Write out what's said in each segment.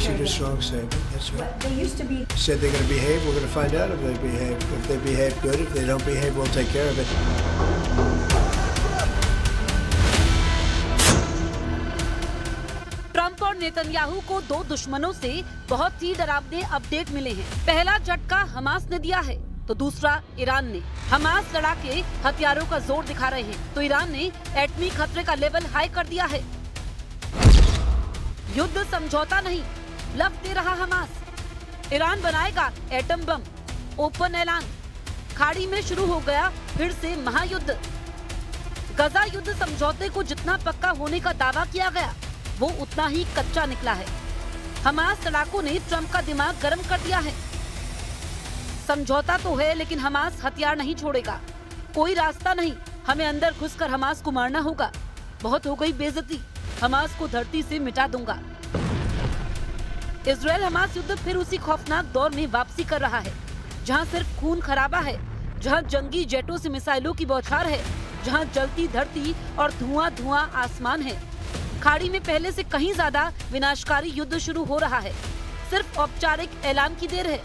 issued a strong statement. That's right. But they used to be. Said they're going to behave. We're going to find out if they behave. If they behave good, if they don't behave, we'll take care of it. Trump और Netanyahu को दो दुश्मनों से बहुत ही डरावने update मिले हैं। पहला झटका हमास ने दिया है तो दूसरा ईरान ने। हमास लड़ाके हथियारों का जोर दिखा रहे हैं तो ईरान ने एटमी खतरे का लेवल हाई कर दिया है। युद्ध समझौता नहीं, लफ दे रहा हमास। ईरान बनाएगा एटम बम, ओपन ऐलान। खाड़ी में शुरू हो गया फिर से महायुद्ध। गजा युद्ध समझौते को जितना पक्का होने का दावा किया गया वो उतना ही कच्चा निकला है। हमास लड़ाकों ने ट्रंप का दिमाग गर्म कर दिया है। समझौता तो है लेकिन हमास हथियार नहीं छोड़ेगा। कोई रास्ता नहीं, हमें अंदर घुसकर हमास को मारना होगा। बहुत हो गई बेइज्जती, हमास को धरती से मिटा दूंगा। इजराइल हमास युद्ध फिर उसी खौफनाक दौर में वापसी कर रहा है जहां सिर्फ खून खराबा है, जहां जंगी जेटों से मिसाइलों की बौछार है, जहां जलती धरती और धुआं धुआं आसमान है। खाड़ी में पहले से कहीं ज्यादा विनाशकारी युद्ध शुरू हो रहा है। सिर्फ औपचारिक ऐलान की देर है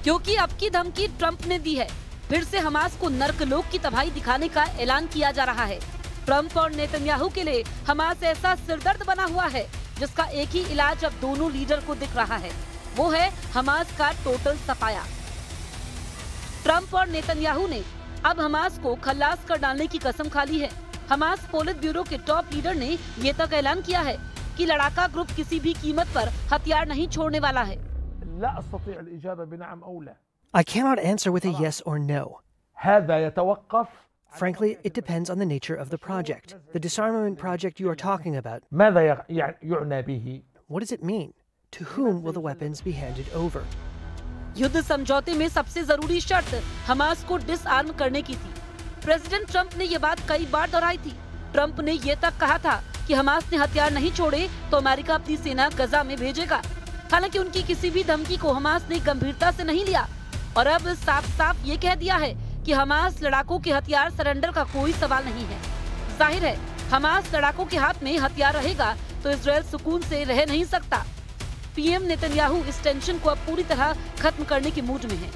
क्योंकि अब की धमकी ट्रंप ने दी है। फिर से हमास को नर्कलोक की तबाही दिखाने का ऐलान किया जा रहा है। ट्रंप और नेतन्याहू के लिए हमास ऐसा सिरदर्द बना हुआ है जिसका एक ही इलाज अब दोनों लीडर को दिख रहा है, वो है हमास का टोटल सफाया। ट्रंप और नेतन्याहू ने अब हमास को खल्लास कर डालने की कसम खा ली है। हमास पोलित ब्यूरो के टॉप लीडर ने ये तक ऐलान किया है कि लड़ाका ग्रुप किसी भी कीमत पर हथियार नहीं छोड़ने वाला है। I cannot answer with a yes or no. Frankly, it depends on the nature of the project. The disarmament project you are talking about. What does it mean? To whom will the weapons be handed over? युद्ध समझौते में सबसे जरूरी शर्त Hamas को disarm करने की थी। प्रेसिडेंट ट्रंप ने ये बात कई बार दोहराई थी। ट्रंप ने ये तक कहा था कि हमास ने हथियार नहीं छोड़े तो अमेरिका अपनी सेना गजा में भेजेगा। हालांकि उनकी किसी भी धमकी को हमास ने गंभीरता से नहीं लिया और अब साफ साफ ये कह दिया है कि हमास लड़ाकों के हथियार सरेंडर का कोई सवाल नहीं है। जाहिर है हमास लड़ाकों के हाथ में हथियार रहेगा तो इजराइल सुकून से रह नहीं सकता। पीएम नेतन्याहू इस टेंशन को अब पूरी तरह खत्म करने के मूड में है।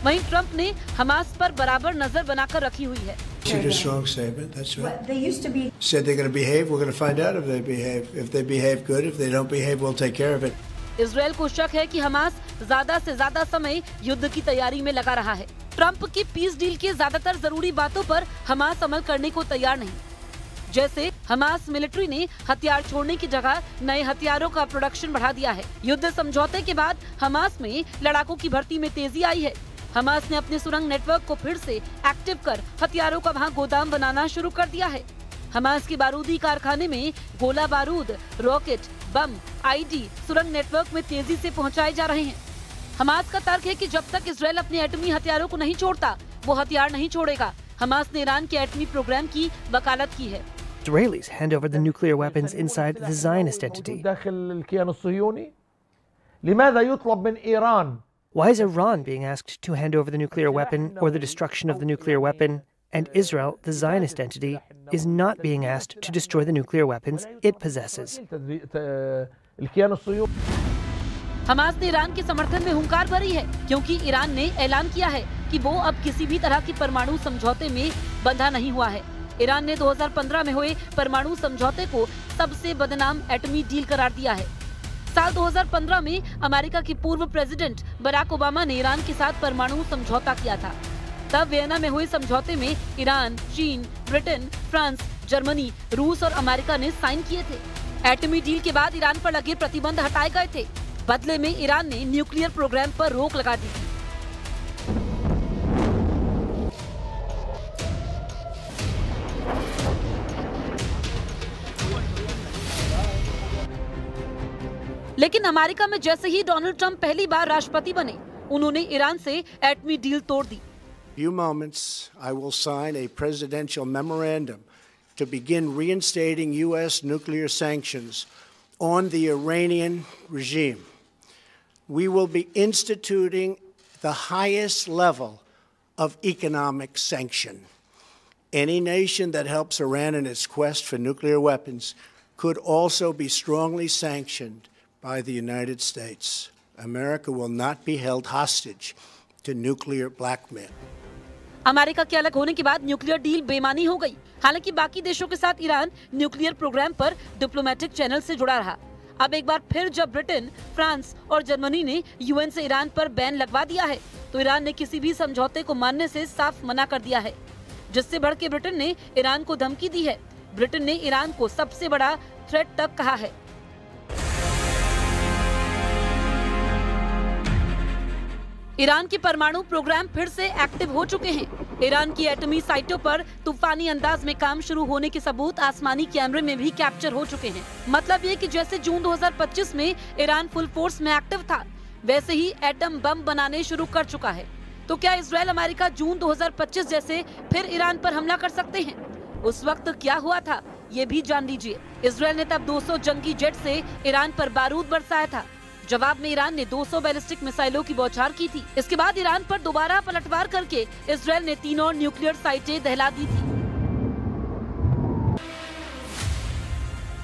वहीं ट्रंप ने हमास पर बराबर नजर बनाकर रखी हुई है। Issued a strong statement. That's right. But they used to be. Said they're going to behave. We're going to find out if they behave. If they behave good, if they don't behave, we'll take care of it. Israel को शक है कि Hamas ज्यादा से ज्यादा समय युद्ध की तैयारी में लगा रहा है। ट्रंप की पीस डील के ज्यादातर जरूरी बातों पर हमास अमल करने को तैयार नहीं। जैसे हमास मिलिट्री ने हथियार छोड़ने की जगह नए हथियारों का प्रोडक्शन बढ़ा दिया है। युद्ध समझौते के बाद हमास में लड़ाकों की भर्ती में तेजी आई है। हमास ने अपने सुरंग नेटवर्क को फिर से एक्टिव कर हथियारों का वहां गोदाम बनाना शुरू कर दिया है। हमास के बारूदी कारखाने में गोला बारूद, रॉकेट, बम, आईडी सुरंग नेटवर्क में तेजी से पहुंचाए जा रहे हैं। हमास का तर्क है कि जब तक इजराइल अपने एटमी हथियारों को नहीं छोड़ता वो हथियार नहीं छोड़ेगा। हमास ने ईरान के एटमी प्रोग्राम की वकालत की है। Israelis hand over the nuclear weapons inside the Zionist entity. Why is Iran being asked to hand over the nuclear weapon or the destruction of the nuclear weapon, and Israel, the Zionist entity, is not being asked to destroy the nuclear weapons it possesses? Hamas ने Iran के समर्थन में हुंकार भरी है क्योंकि Iran ने ऐलान किया है कि वो अब किसी भी तरह की परमाणु समझौते में बंधा नहीं हुआ है। ईरान ने 2015 में हुए परमाणु समझौते को सबसे बदनाम एटमी डील करार दिया है। साल 2015 में अमेरिका के पूर्व प्रेसिडेंट बराक ओबामा ने ईरान के साथ परमाणु समझौता किया था। तब वियना में हुए समझौते में ईरान, चीन, ब्रिटेन, फ्रांस, जर्मनी, रूस और अमेरिका ने साइन किए थे। एटमी डील के बाद ईरान पर लगे प्रतिबंध हटाए गए थे। बदले में ईरान ने न्यूक्लियर प्रोग्राम पर रोक लगा दी थी। लेकिन अमेरिका में जैसे ही डोनाल्ड ट्रंप पहली बार राष्ट्रपति बने, उन्होंने ईरान से एटमी डील तोड़ दी। Few moments, I will sign a presidential memorandum to begin reinstating U.S. nuclear sanctions on the Iranian regime. We will be instituting the highest level of economic sanction. Any nation that helps Iran in its quest for nuclear weapons could also be strongly sanctioned by the United States. America will not be held hostage to nuclear blackmail. America के अलग होने के बाद nuclear deal बेमानी हो गई। हालांकि बाकी देशों के साथ ईरान न्यूक्लियर प्रोग्राम पर डिप्लोमेटिक चैनल से जुड़ा रहा। अब एक बार फिर जब ब्रिटेन, फ्रांस और जर्मनी ने यूएन से ईरान पर बैन लगवा दिया है, तो ईरान ने किसी भी समझौते को मानने से साफ मना कर दिया है, जिससे भड़के ब्रिटेन ने ईरान को धमकी दी है। ब्रिटेन ने ईरान को सबसे बड़ा थ्रेट तक कहा है। ईरान के परमाणु प्रोग्राम फिर से एक्टिव हो चुके हैं। ईरान की एटमी साइटों पर तूफानी अंदाज में काम शुरू होने के सबूत आसमानी कैमरे में भी कैप्चर हो चुके हैं। मतलब ये कि जैसे जून 2025 में ईरान फुल फोर्स में एक्टिव था, वैसे ही एटम बम बनाने शुरू कर चुका है। तो क्या इजराइल अमेरिका जून 2025 जैसे फिर ईरान पर हमला कर सकते हैं? उस वक्त क्या हुआ था, ये भी जान लीजिए। इजराइल ने तब 200 जंगी जेट से ईरान पर बारूद बरसाया था। जवाब में ईरान ने 200 बैलिस्टिक मिसाइलों की बौछार की थी। इसके बाद ईरान पर दोबारा पलटवार करके इजराइल ने 3 और न्यूक्लियर साइटें दहला दी थी।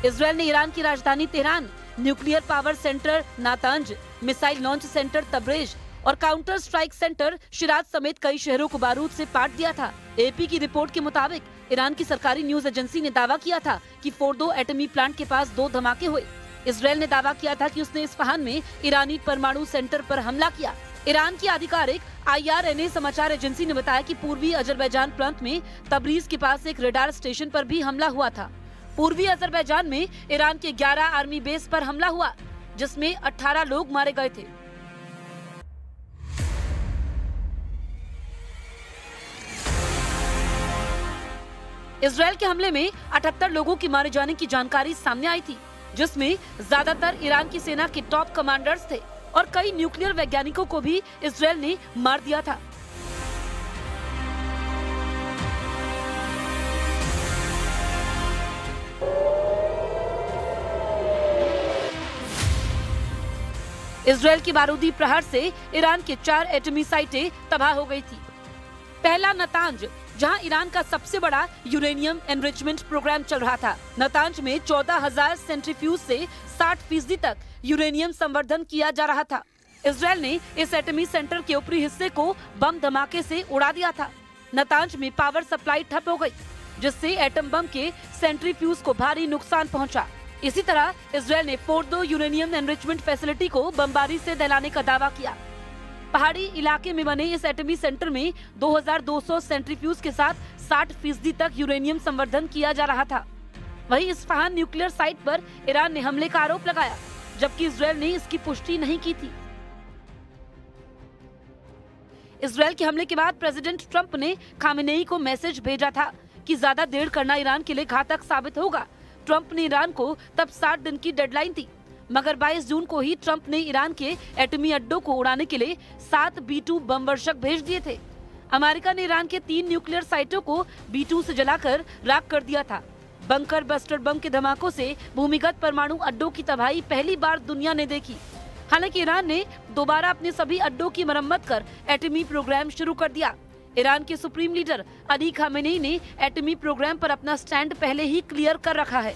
इजराइल ने ईरान की राजधानी Tehran, nuclear power centre Natanz, missile launch centre Tabriz और काउंटर स्ट्राइक सेंटर शिराज समेत कई शहरों को बारूद से पाट दिया था। एपी की रिपोर्ट के मुताबिक ईरान की सरकारी न्यूज एजेंसी ने दावा किया था कि फोर्डो एटमी प्लांट के पास 2 धमाके हुए। इजराइल ने दावा किया था कि उसने इस्फहान में ईरानी परमाणु सेंटर पर हमला किया। ईरान की आधिकारिक IRNA समाचार एजेंसी ने बताया कि पूर्वी अजरबैजान प्रांत में तबरीज के पास एक रडार स्टेशन पर भी हमला हुआ था। पूर्वी अजरबैजान में ईरान के 11 आर्मी बेस पर हमला हुआ, जिसमें 18 लोग मारे गए थे। इजराइल के हमले में 78 लोगों की मारे जाने की जानकारी सामने आई थी, जिसमें ज्यादातर ईरान की सेना के टॉप कमांडर्स थे और कई न्यूक्लियर वैज्ञानिकों को भी इजराइल ने मार दिया था। इजराइल की बारूदी प्रहार से ईरान के 4 एटमी साइटें तबाह हो गई थी। पहला नतांज, जहां ईरान का सबसे बड़ा यूरेनियम एनरिचमेंट प्रोग्राम चल रहा था। नतांज में 14,000 सेंट्रीफ्यूज से 60% तक यूरेनियम संवर्धन किया जा रहा था। इजराइल ने इस एटमी सेंटर के ऊपरी हिस्से को बम धमाके से उड़ा दिया था। नतांज में पावर सप्लाई ठप हो गई, जिससे एटम बम के सेंट्रीफ्यूज को भारी नुकसान पहुंचा। इसी तरह इजराइल ने फोर्डो यूरेनियम एनरिचमेंट फैसिलिटी को बमबारी से दहलाने का दावा किया। पहाड़ी इलाके में बने इस एटमी सेंटर में 2200 सेंट्रीफ्यूज के साथ 60% तक यूरेनियम संवर्धन किया जा रहा था। वहीं इस्फहान न्यूक्लियर साइट पर ईरान ने हमले का आरोप लगाया, जबकि इजराइल ने इसकी पुष्टि नहीं की थी। इजराइल के हमले के बाद प्रेसिडेंट ट्रंप ने खामेनेई को मैसेज भेजा था कि ज्यादा देर करना ईरान के लिए घातक साबित होगा। ट्रंप ने ईरान को तब 60 दिन की डेडलाइन थी, मगर 22 जून को ही ट्रंप ने ईरान के एटमी अड्डों को उड़ाने के लिए 7 B-2 बम वर्षक भेज दिए थे। अमेरिका ने ईरान के 3 न्यूक्लियर साइटों को B-2 से जलाकर राख कर दिया था। बंकर बस्टर बम के धमाकों से भूमिगत परमाणु अड्डों की तबाही पहली बार दुनिया ने देखी। हालांकि ईरान ने दोबारा अपने सभी अड्डों की मरम्मत कर एटमी प्रोग्राम शुरू कर दिया। ईरान के सुप्रीम लीडर अली खामेनेई ने एटमी प्रोग्राम पर अपना स्टैंड पहले ही क्लियर कर रखा है।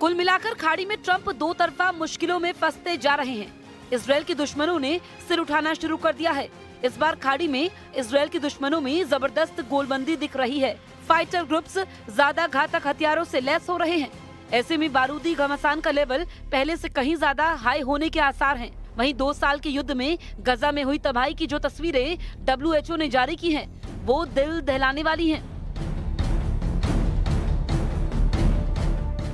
कुल मिलाकर खाड़ी में ट्रंप 2 तरफा मुश्किलों में फंसते जा रहे हैं। इजराइल के दुश्मनों ने सिर उठाना शुरू कर दिया है। इस बार खाड़ी में इजराइल के दुश्मनों में जबरदस्त गोलबंदी दिख रही है। फाइटर ग्रुप्स ज्यादा घातक हथियारों से लैस हो रहे हैं। ऐसे में बारूदी घमासान का लेवल पहले से कहीं ज्यादा हाई होने के आसार हैं। वहीं 2 साल के युद्ध में गजा में हुई तबाही की जो तस्वीरें WHO ने जारी की हैं, वो दिल दहलाने वाली हैं।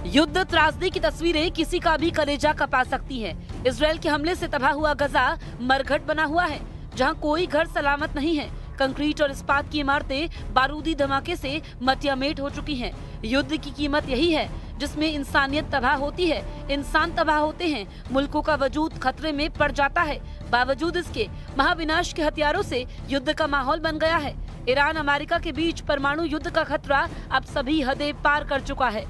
युद्ध त्रासदी की तस्वीरें किसी का भी कलेजा कपा सकती हैं। इजराइल के हमले से तबाह हुआ गजा मरघट बना हुआ है, जहां कोई घर सलामत नहीं है। कंक्रीट और इस्पात की इमारतें बारूदी धमाके से मटियामेट हो चुकी हैं। युद्ध की कीमत यही है जिसमें इंसानियत तबाह होती है, इंसान तबाह होते हैं, मुल्कों का वजूद खतरे में पड़ जाता है। बावजूद इसके महाविनाश के हथियारों से युद्ध का माहौल बन गया है। ईरान अमेरिका के बीच परमाणु युद्ध का खतरा अब सभी हदें पार कर चुका है।